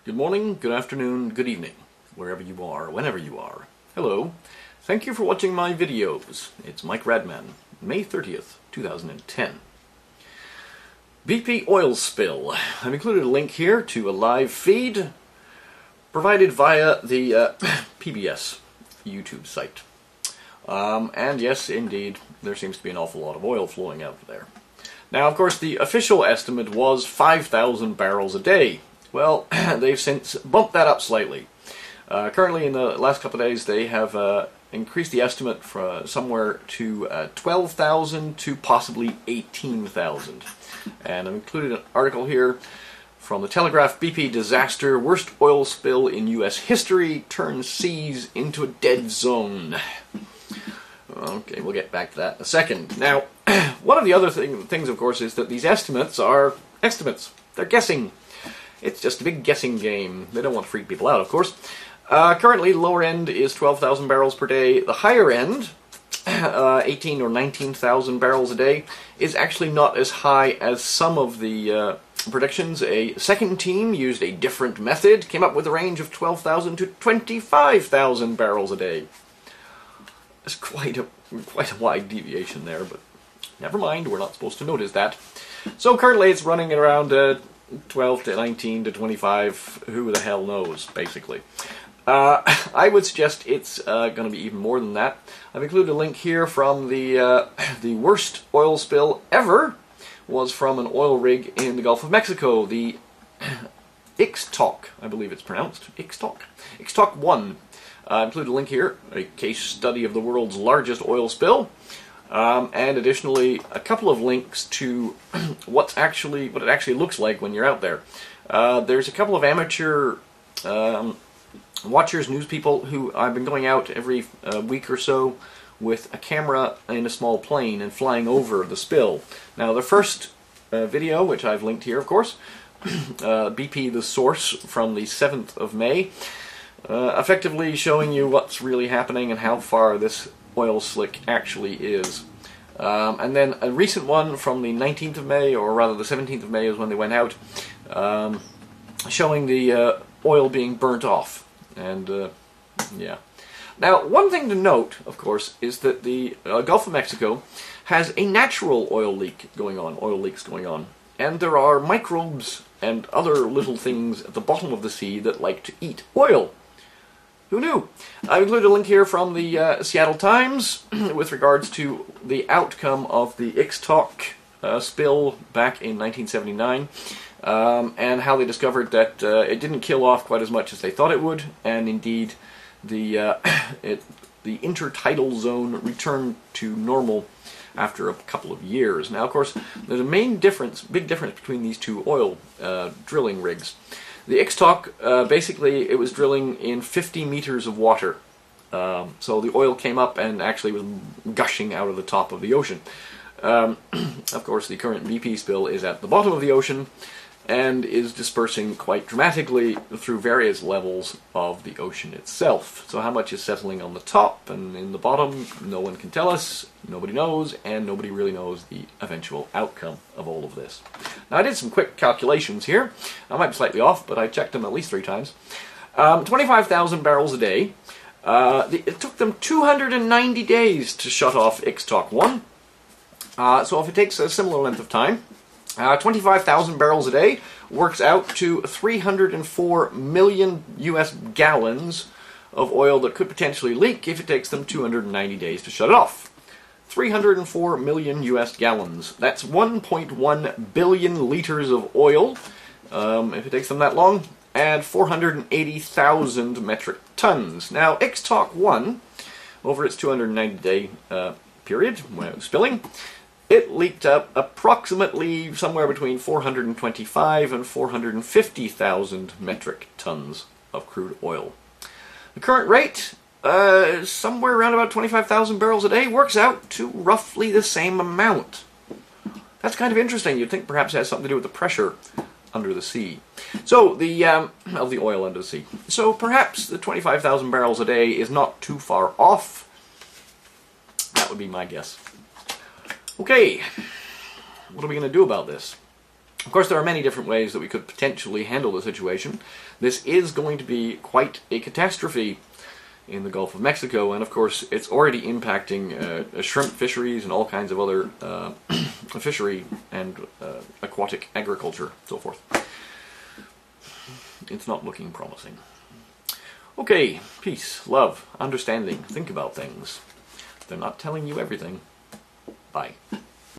Good morning, good afternoon, good evening, wherever you are, whenever you are. Hello. Thank you for watching my videos. It's Mike Radman, May 30th, 2010. BP oil spill. I've included a link here to a live feed provided via the PBS YouTube site. And yes, indeed, there seems to be an awful lot of oil flowing out of there. Now, of course, the official estimate was 5,000 barrels a day. Well, they've since bumped that up slightly. Currently, in the last couple of days, they have increased the estimate from somewhere to 12,000 to possibly 18,000. And I've included an article here from the Telegraph. BP disaster, worst oil spill in U.S. history, turns seas into a dead zone. Okay, we'll get back to that in a second. Now, one of the other things, of course, is that these estimates are estimates. They're guessing. It's just a big guessing game. They don't want to freak people out, of course. Currently, the lower end is 12,000 barrels per day. The higher end, 18 or 19,000 barrels a day, is actually not as high as some of the predictions. A second team used a different method, came up with a range of 12,000 to 25,000 barrels a day. It's quite a wide deviation there, but never mind, we're not supposed to notice that. So currently it's running at around 12 to 19 to 25, who the hell knows, basically. I would suggest it's going to be even more than that. I've included a link here from the worst oil spill ever was from an oil rig in the Gulf of Mexico, the Ixtoc, I believe it's pronounced, Ixtoc I. I've included a link here, a case study of the world's largest oil spill, and additionally a couple of links to what it actually looks like when you're out there. There's a couple of amateur watchers, news people, who I've been going out every week or so with a camera in a small plane and flying over the spill. Now the first video, which I've linked here of course, BP The Source from the 7th of May, effectively showing you what's really happening and how far this oil slick actually is. And then a recent one from the 19th of May, or rather the 17th of May is when they went out, showing the oil being burnt off. And yeah. Now, one thing to note, of course, is that the Gulf of Mexico has a natural oil leaks going on. And there are microbes and other little things at the bottom of the sea that like to eat oil. Who knew? I've included a link here from the Seattle Times with regards to the outcome of the Ixtoc spill back in 1979, and how they discovered that it didn't kill off quite as much as they thought it would, and indeed the intertidal zone returned to normal after a couple of years. Now, of course, there's a big difference between these two oil drilling rigs. The Ixtoc, basically, it was drilling in 50 meters of water. So the oil came up and actually was gushing out of the top of the ocean. Of course, the current BP spill is at the bottom of the ocean and is dispersing quite dramatically through various levels of the ocean itself. So how much is settling on the top and in the bottom, no one can tell us, nobody knows, and nobody really knows the eventual outcome of all of this. Now, I did some quick calculations here. I might be slightly off, but I checked them at least 3 times. 25,000 barrels a day. It took them 290 days to shut off Ixtoc I. So if it takes a similar length of time, 25,000 barrels a day works out to 304 million US gallons of oil that could potentially leak if it takes them 290 days to shut it off. 304 million US gallons. That's 1.1 billion liters of oil, if it takes them that long, and 480,000 metric tons. Now, Ixtoc I, over its 290-day period when it was spilling, it leaked up approximately somewhere between 425 and 450,000 metric tons of crude oil. The current rate, somewhere around about 25,000 barrels a day, works out to roughly the same amount. That's kind of interesting. You'd think perhaps it has something to do with the pressure under the sea. So, of the oil under the sea. So perhaps the 25,000 barrels a day is not too far off. That would be my guess. Okay, what are we going to do about this? Of course, there are many different ways that we could potentially handle the situation. This is going to be quite a catastrophe in the Gulf of Mexico, and of course it's already impacting shrimp fisheries and all kinds of other fishery and aquatic agriculture, so forth. It's not looking promising. Okay, peace, love, understanding, think about things. They're not telling you everything. Bye.